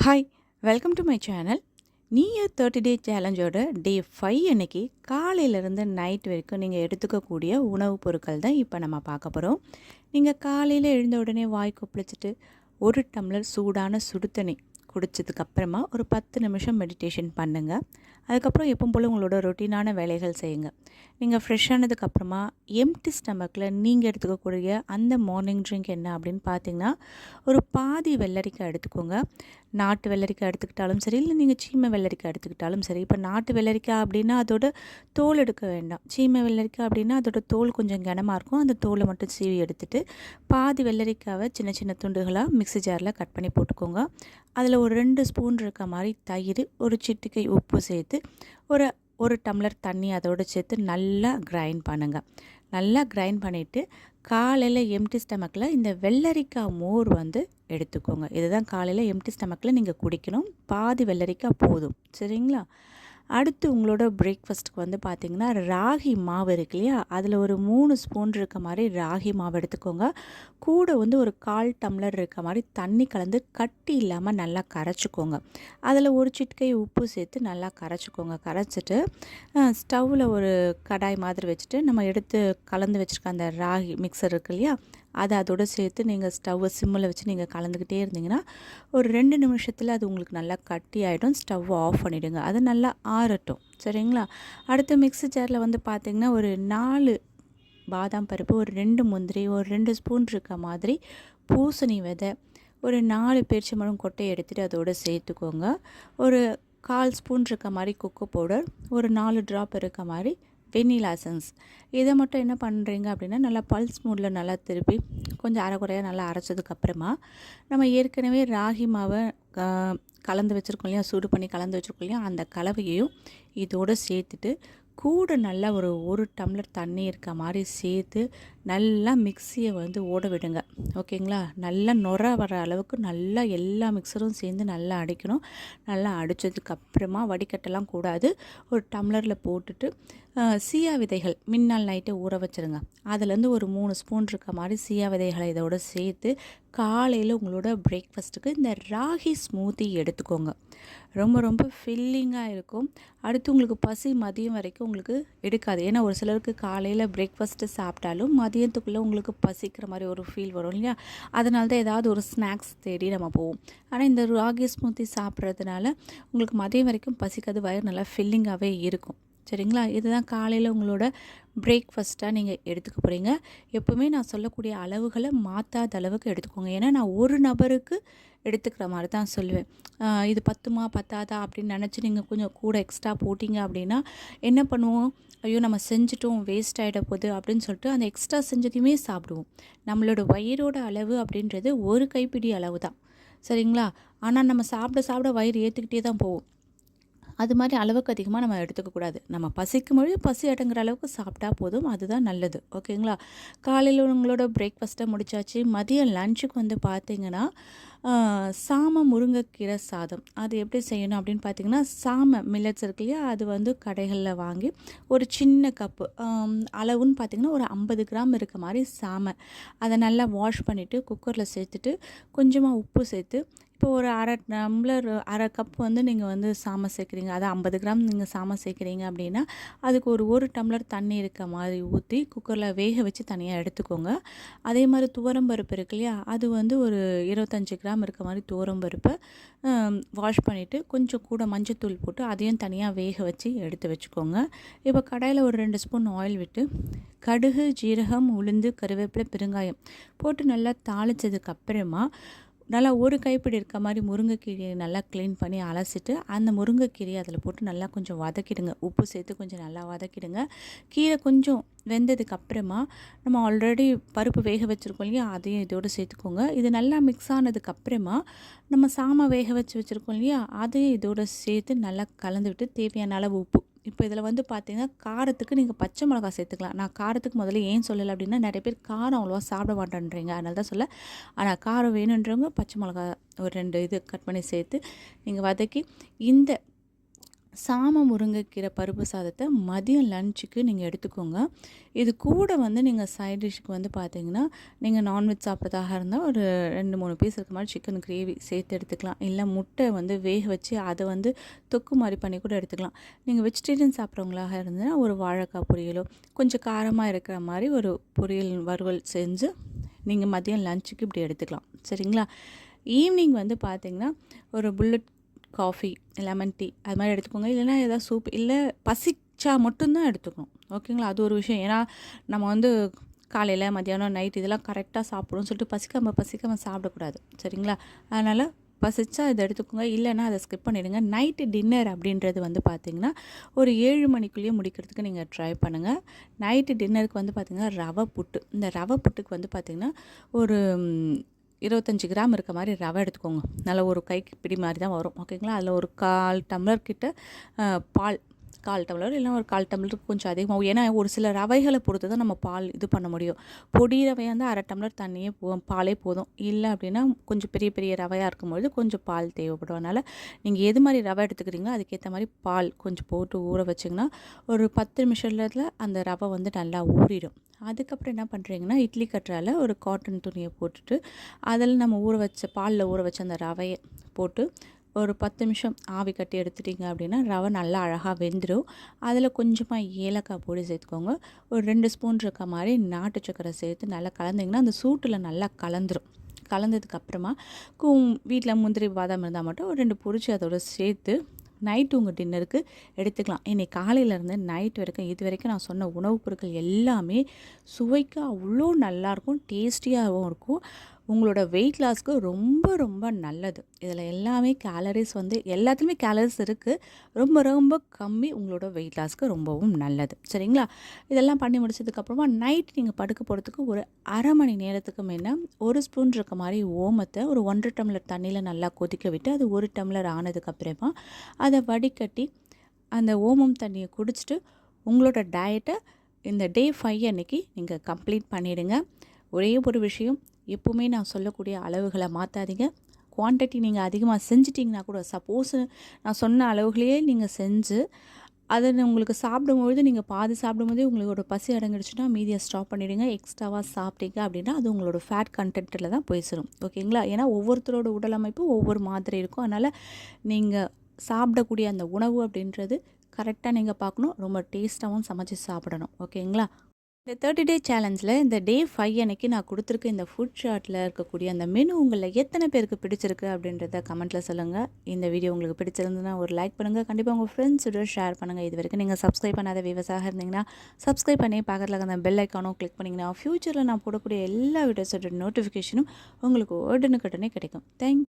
Hi, welcome to my channel. New year 30 டே சேலஞ்சோட டே 5 அன்னைக்கு காலையிலேருந்து night வரைக்கும் நீங்கள் எடுத்துக்கக்கூடிய உணவுப் பொருட்கள் தான் இப்போ நம்ம பார்க்க போகிறோம். நீங்கள் காலையில் எழுந்த உடனே வாய் கொப்பளிச்சுட்டு ஒரு டம்ளர் சூடான சுடு தண்ணி குடித்ததுக்கப்புறமா ஒரு 10 நிமிஷம் மெடிடேஷன் பண்ணுங்கள். அதுக்கப்புறம் எப்பவும் போல் உங்களோட ரொட்டீனான வேலைகள் செய்யுங்க. நீங்கள் ஃப்ரெஷ் ஆனதுக்கப்புறமா எம்டி ஸ்டமக்கில் நீங்கள் எடுத்துக்கக்கூடிய அந்த மார்னிங் ட்ரிங்க் என்ன அப்படின்னு பார்த்தீங்கன்னா, ஒரு பாதி வெள்ளரிக்காய் எடுத்துக்கோங்க. நாட்டு வெள்ளரிக்காய் எடுத்துக்கிட்டாலும் சரி, இல்லை நீங்கள் சீமை வெள்ளரிக்காய் எடுத்துக்கிட்டாலும் சரி. இப்போ நாட்டு வெள்ளரிக்காய் அப்படின்னா அதோட தோல் எடுக்க வேண்டாம். சீமை வெள்ளரிக்காய் அப்படின்னா அதோட தோல் கொஞ்சம் கனமாக இருக்கும். அந்த தோலை மட்டும் சீவி எடுத்துகிட்டு பாதி வெள்ளரிக்காவை சின்ன சின்ன துண்டுகளாக மிக்ஸி ஜாரில் கட் பண்ணி போட்டுக்கோங்க. அதில் ஒரு 2 ஸ்பூன் இருக்க மாதிரி தயிர், ஒரு சிட்டிகை உப்பு சேர்த்து ஒரு டம்ளர் தண்ணி அதோடு சேர்த்து நல்லா கிரைண்ட் பண்ணுங்கள். நல்லா கிரைண்ட் பண்ணிவிட்டு காலையில் எம்டி ஸ்டமக்கில் இந்த வெள்ளரிக்காய் மோர் எடுத்துக்கோங்க. இதுதான் காலையில் எம்டி ஸ்டமக்கில் நீங்கள் குடிக்கணும். பாதி வெள்ளரிக்காய் போதும், சரிங்களா? அடுத்து உங்களோட பிரேக்ஃபாஸ்ட்டுக்கு பார்த்திங்கன்னா, ராகி மாவு இருக்கு இல்லையா, அதில் ஒரு 3 ஸ்பூன் இருக்க மாதிரி ராகி மாவு எடுத்துக்கோங்க. கூட ஒரு 1/4 டம்ளர் இருக்க மாதிரி தண்ணி கலந்து கட்டி இல்லாமல் நல்லா கரைச்சிக்கோங்க. அதில் ஒரு சிட்டிகை உப்பு சேர்த்து நல்லா கரைச்சிக்கோங்க. கரைச்சிட்டு ஸ்டவ்வில் ஒரு கடாய் மாதிரி வச்சுட்டு நம்ம எடுத்து கலந்து வச்சுருக்க அந்த ராகி மிக்சர் இருக்கு இல்லையா, அதை அதோடு சேர்த்து நீங்கள் ஸ்டவ்வை சிம்மில் வச்சு நீங்கள் கலந்துக்கிட்டே இருந்தீங்கன்னா ஒரு 2 நிமிஷத்தில் அது உங்களுக்கு நல்லா கட்டி ஆகிடும். ஸ்டவ்வை ஆஃப் பண்ணிவிடுங்க. அது நல்லா ஆறட்டும், சரிங்களா? அடுத்து மிக்ஸி ஜாரில் பார்த்திங்கன்னா, ஒரு 4 பாதாம் பருப்பு, ஒரு 2 முந்திரி, ஒரு 2 ஸ்பூன் இருக்க மாதிரி பூசணி விதை, ஒரு 4 பேரிச்சம்பழம் கொட்டையை எடுத்துகிட்டு அதோடு சேர்த்துக்கோங்க. ஒரு 1/4 ஸ்பூன் இருக்க மாதிரி கொக்கோ பவுடர், ஒரு 4 ட்ராப் இருக்க மாதிரி வெண்ணிலா எசன்ஸ். இதை மட்டும் என்ன பண்ணுறீங்க அப்படின்னா, நல்லா பல்ஸ் மூடில் நல்லா திருப்பி கொஞ்சம் அரைக்குறையாக நல்லா அரைச்சதுக்கப்புறமா நம்ம ஏற்கனவே ராகி மாவை கலந்து வச்சுருக்கோம் இல்லையா, சூடு பண்ணி கலந்து வச்சுருக்கோம் இல்லையா, அந்த கலவையையும் இதோடு சேர்த்துட்டு கூட நல்லா ஒரு டம்ளர் தண்ணி இருக்க மாதிரி சேர்த்து நல்லா மிக்சியை ஓட விடுங்க. ஓகேங்களா? நல்லா நுர வர அளவுக்கு நல்லா எல்லா மிக்சரும் சேர்ந்து நல்லா அடிக்கணும். நல்லா அடித்ததுக்கப்புறமா வடிகட்டலாம் கூடாது. ஒரு டம்ளரில் போட்டுட்டு சீயா விதைகள் மின்னாள் நைட்டை ஊற வச்சுருங்க. அதுலேருந்து ஒரு 3 ஸ்பூன் இருக்க மாதிரி சீயா விதைகளை இதோட சேர்த்து காலையில் உங்களோட பிரேக்ஃபாஸ்ட்டுக்கு இந்த ராகி ஸ்மூத்தி எடுத்துக்கோங்க. ரொம்ப ரொம்ப ஃபில்லிங்காக இருக்கும். அடுத்து உங்களுக்கு பசி மதியம் வரைக்கும் உங்களுக்கு எடுக்காது. ஏன்னா ஒரு சிலருக்கு காலையில் பிரேக்ஃபாஸ்ட்டு சாப்பிட்டாலும் மதியத்துக்குள்ளே உங்களுக்கு பசிக்கிற மாதிரி ஒரு ஃபீல் வரும் இல்லையா, அதனால தான் ஏதாவது ஒரு ஸ்நாக்ஸ் தேடி நம்ம போவோம். ஆனால் இந்த ராகி ஸ்மூத்தி சாப்பிட்றதுனால உங்களுக்கு மதியம் வரைக்கும் பசிக்காது, வயிறு நல்லா ஃபில்லிங்காகவே இருக்கும், சரிங்களா? இதுதான் காலையில் உங்களோட பிரேக்ஃபாஸ்ட்டாக நீங்கள் எடுத்துக்க போகிறீங்க. எப்போவுமே நான் சொல்லக்கூடிய அளவுகளை மாற்றாத அளவுக்கு எடுத்துக்கோங்க. ஏன்னா நான் ஒரு நபருக்கு எடுத்துக்கிற மாதிரி தான் சொல்லுவேன். இது பத்துமா பத்தாதா அப்படின்னு நினச்சி நீங்கள் கொஞ்சம் கூட எக்ஸ்ட்ரா போட்டிங்க அப்படின்னா என்ன பண்ணுவோம், ஐயோ நம்ம செஞ்சிட்டோம் வேஸ்ட் ஆகிட போகுது அப்படின்னு சொல்லிட்டு அந்த எக்ஸ்ட்ரா செஞ்சதையுமே சாப்பிடுவோம். நம்மளோட வயிறோட அளவு அப்படின்றது ஒரு கைப்பிடி அளவு தான், சரிங்களா? ஆனால் நம்ம சாப்பிட சாப்பிட வயிறு ஏற்றுக்கிட்டே தான் போவோம். அது மாதிரி அளவுக்கு அதிகமாக நம்ம எடுத்துக்கக்கூடாது. நம்ம பசிக்கும் பொழுது பசி அடங்குற அளவுக்கு சாப்பிட்டா போதும், அதுதான் நல்லது, ஓகேங்களா? காலையில் உங்களோட பிரேக்ஃபாஸ்ட்டை முடிச்சாச்சு. மதியம் லஞ்சுக்கு பார்த்திங்கன்னா, சாம முருங்கைக்கீரை சாதம். அது எப்படி செய்யணும் அப்படின்னு பார்த்திங்கன்னா, சாமை மில்லட்ஸ் இருக்கு இல்லையா, அது கடைகளில் வாங்கி ஒரு சின்ன கப்பு அளவுன்னு பார்த்திங்கன்னா ஒரு 50 கிராம் இருக்க மாதிரி சாமை, அதை நல்லா வாஷ் பண்ணிவிட்டு குக்கரில் சேர்த்துட்டு கொஞ்சமாக உப்பு சேர்த்து, இப்போ ஒரு அரை கப் நீங்கள் சாமை சேர்க்குறீங்க, அதை 50 கிராம் நீங்கள் சாமை சேர்க்குறீங்க அப்படின்னா அதுக்கு ஒரு டம்ளர் தண்ணி இருக்க மாதிரி ஊற்றி குக்கரில் வேக வச்சு தனியாக எடுத்துக்கோங்க. அதே மாதிரி துவரம்பருப்பு இருக்கு இல்லையா, அது ஒரு 25 கிராம் இருக்க மாதிரி துவரம்பருப்பை வாஷ் பண்ணிவிட்டு கொஞ்சம் கூட மஞ்சத்தூள் போட்டு அதையும் தனியாக வேக வச்சு எடுத்து வச்சுக்கோங்க. இப்போ கடாயில் ஒரு 2 ஸ்பூன் ஆயில் விட்டு கடுகு, ஜீரகம், உளுந்து, கருவேப்பிலை, பெருங்காயம் போட்டு நல்லா தாளித்ததுக்கப்புறமா நல்லா ஒரு கைப்பிடி இருக்க மாதிரி முருங்கைக்கீரையை நல்லா க்ளீன் பண்ணி அலசிட்டு அந்த முருங்கைக்கீரையை அதில் போட்டு நல்லா கொஞ்சம் வதக்கிடுங்க. உப்பு சேர்த்து கொஞ்சம் நல்லா வதக்கிடுங்க. கீரை கொஞ்சம் வெந்ததுக்கப்புறமா நம்ம ஆல்ரெடி பருப்பு வேக வச்சுருக்கோம் இல்லையா, அதையும் இதோடு சேர்த்துக்கோங்க. இது நல்லா மிக்ஸ் ஆனதுக்கப்புறமா நம்ம சாமை வேக வச்சுருக்கோம் இல்லையா, அதையும் இதோடு சேர்த்து நல்லா கலந்து விட்டு தேவையான அளவு உப்பு. இப்போ இதில் பார்த்திங்கன்னா காரத்துக்கு நீங்கள் பச்சை மிளகா சேர்த்துக்கலாம். நான் காரத்துக்கு முதல்ல ஏன் சொல்லலை அப்படின்னா, நிறைய பேர் காரம் அவ்வளோவா சாப்பிட மாட்டேன்றீங்க, அதனால தான் சொல்ல. ஆனால் காரம் வேணுன்றவங்க பச்சை மிளகா ஒரு 2 இது கட் பண்ணி சேர்த்து நீங்கள் வதக்கி இந்த சாம முருங்கைக்கீரை பருப்பு சாதத்தை மதியம் லஞ்சுக்கு நீங்கள் எடுத்துக்கோங்க. இது கூட வந்து நீங்கள் சைட் டிஷ்ஷுக்கு வந்து பார்த்தீங்கன்னா, நீங்கள் நான்வெஜ் சாப்பிட்றதாக இருந்தால் ஒரு 2, 3 பீஸ் இருக்க மாதிரி சிக்கன் கிரேவி சேர்த்து எடுத்துக்கலாம். இல்லை முட்டை வந்து வேக வச்சு அதை வந்து தொக்கு மாதிரி பண்ணி கூட எடுத்துக்கலாம். நீங்கள் வெஜிடேரியன் சாப்பிட்றவங்களாக இருந்ததுன்னா ஒரு வாழைக்காய் பொரியலோ, கொஞ்சம் காரமாக இருக்கிற மாதிரி ஒரு பொரியல் வறுவல் செஞ்சு நீங்கள் மதியம் லஞ்சுக்கு இப்படி எடுத்துக்கலாம். சரிங்களா? ஈவினிங் வந்து பார்த்தீங்கன்னா, ஒரு புல்லட் காஃபி, லெமன் டீ அது மாதிரி எடுத்துக்கோங்க. இல்லைனா ஏதாவது சூப், இல்லை பசிச்சா மட்டும்தான் எடுத்துக்கணும். ஓகேங்களா? அது ஒரு விஷயம். ஏன்னா நம்ம வந்து காலையில், மத்தியானம், நைட் இதெல்லாம் கரெக்டாக சாப்பிடுவோம்னு சொல்லிட்டு பசிக்காமல் சாப்பிடக்கூடாது. சரிங்களா? அதனால் பசிச்சா இதை எடுத்துக்கோங்க. இல்லைன்னா அதை ஸ்கிப் பண்ணிவிடுங்க. நைட்டு டின்னர் அப்படின்றது வந்து பார்த்திங்கன்னா ஒரு 7 மணிக்குள்ளேயே முடிக்கிறதுக்கு நீங்கள் ட்ரை பண்ணுங்கள். நைட்டு டின்னருக்கு வந்து பார்த்திங்கன்னா ரவை புட்டு. இந்த ரவை புட்டுக்கு வந்து பார்த்திங்கன்னா ஒரு 25 கிராம் இருக்க மாதிரி ரவை எடுத்துக்கோங்க. நல்லா ஒரு கைக்கு பிடி மாதிரி தான் வரும். ஓகேங்களா? அதில் ஒரு 1/4 டம்ளர் கிட்ட பால், 1/4 டம்ளர் இல்லைனா ஒரு 1/4 டம்ளருக்கு கொஞ்சம் அதிகமாகும். ஏன்னா ஒரு சில ரவைகளை பொறுத்து தான் நம்ம பால் இது பண்ண முடியும். பொடி ரவையாக இருந்தால் 1/2 டம்ளர் தண்ணியே பாலே போதும். இல்லை அப்படின்னா கொஞ்சம் பெரிய பெரிய ரவையாக இருக்கும்பொழுது கொஞ்சம் பால் தேவைப்படும். அதனால் நீங்கள் எது மாதிரி ரவை எடுத்துக்கிறீங்களோ அதுக்கேற்ற மாதிரி பால் கொஞ்சம் போட்டு ஊற வச்சிங்கன்னா ஒரு 10 நிமிஷத்தில் அந்த ரவை வந்து நல்லா ஊறிடும். அதுக்கப்புறம் என்ன பண்ணுறீங்கன்னா, இட்லி கற்றால ஒரு காட்டன் துணியை போட்டுட்டு அதில் நம்ம பாலில் ஊற வச்ச அந்த ரவையை போட்டு ஒரு 10 நிமிஷம் ஆவி கட்டி எடுத்துட்டிங்க அப்படின்னா ரவை நல்லா அழகாக வெந்துடும். அதில் கொஞ்சமாக ஏலக்காய் பொடி சேர்த்துக்கோங்க. ஒரு 2 ஸ்பூன் இருக்க மாதிரி நாட்டு சக்கரை சேர்த்து நல்லா கலந்திங்கன்னா அந்த சூட்டில் நல்லா கலந்துரும். கலந்ததுக்கப்புறமா வீட்டில் முந்திரி பாதாம் இருந்தால் மட்டும் ஒரு 2 பொரிச்சு அதோட சேர்த்து நைட்டு உங்கள் டின்னருக்கு எடுத்துக்கலாம். இன்னைக்கு காலையிலேருந்து நைட் வரைக்கும் இது வரைக்கும் நான் சொன்ன உணவுப் பொருட்கள் எல்லாமே சுவைக்கு அவ்வளோ நல்லாயிருக்கும், டேஸ்டியாகவும் இருக்கும். உங்களோட வெயிட் லாஸ்க்கு ரொம்ப ரொம்ப நல்லது. இதில் எல்லாமே கேலரிஸ் வந்து எல்லாத்துலேயுமே கேலரிஸ் இருக்குது. ரொம்ப ரொம்ப கம்மி. உங்களோட வெயிட் லாஸ்க்கு ரொம்பவும் நல்லது. சரிங்களா? இதெல்லாம் பண்ணி முடிச்சதுக்கப்புறமா நைட் நீங்கள் படுக்க போகிறதுக்கு ஒரு அரை மணி நேரத்துக்கு முன்ன 1 ஸ்பூன் இருக்க மாதிரி ஓமத்தை ஒரு 1.5 டம்ளர் தண்ணியில் நல்லா கொதிக்க விட்டு அது 1 டம்ளர் ஆனதுக்கப்புறமா அதை வடிகட்டி அந்த ஓமம் தண்ணியை குடிச்சிட்டு உங்களோட டயட்டை இந்த டே 5 அன்னைக்கு நீங்கள் கம்ப்ளீட் பண்ணிவிடுங்க. ஒரே ஒரு விஷயம், எப்போவுமே நான் சொல்லக்கூடிய அளவுகளை மாற்றாதீங்க. குவான்டிட்டி நீங்கள் அதிகமாக செஞ்சிட்டிங்கன்னா கூட, சப்போஸ் நான் சொன்ன அளவுகளையே நீங்கள் செஞ்சு அதை உங்களுக்கு சாப்பிடும்பொழுது நீங்கள் பாதி சாப்பிடும்போதே உங்களோட பசி அடங்கிடுச்சுன்னா மீதியை ஸ்டாப் பண்ணிவிடுங்க. எக்ஸ்ட்ராவாக சாப்பிட்டீங்க அப்படின்னா அது உங்களோட ஃபேட் கண்டென்ட்டில் தான் போய் சேரும். ஓகேங்களா? ஏன்னா ஒவ்வொருத்தரோட உடல் அமைப்பு ஒவ்வொரு மாதிரி இருக்கும். அதனால் நீங்கள் சாப்பிடக்கூடிய அந்த உணவு அப்படின்றது கரெக்டாக நீங்கள் பார்க்கணும். ரொம்ப டேஸ்ட்டாகவும் சமைச்சு சாப்பிடணும். ஓகேங்களா? இந்த 30 டே சேலஞ்சில் இந்த டே 5 அன்னைக்கு நான் கொடுத்துருக்க இந்த ஃபுட் சார்ட்டில் இருக்கக்கூடிய அந்த மெனு உங்களில் எத்தனை பேருக்கு பிடிச்சிருக்கு அப்படின்றத கமெண்ட்டில் சொல்லுங்கள். இந்த வீடியோ உங்களுக்கு பிடிச்சிருந்ததுன்னா ஒரு லைக் பண்ணுங்கள். கண்டிப்பாக உங்கள் ஃப்ரெண்ட்ஸோட ஷேர் பண்ணுங்கள். இது வரைக்கும் நீங்கள் சப்ஸ்கிரைப் பண்ணாத வியூவர்ஸாக இருந்தீங்கன்னா சப்ஸ்கிரைப் பண்ணி பக்கத்தில் அந்த பெல் ஐக்கானும் கிளிக் பண்ணிங்கன்னா ஃப்யூச்சரில் நான் போடக்கூடிய எல்லா வீடியோஸோட நோட்டிஃபிகேஷனும் உங்களுக்கு உடனுக்குடனே கிடைக்கும். தேங்க்யூ.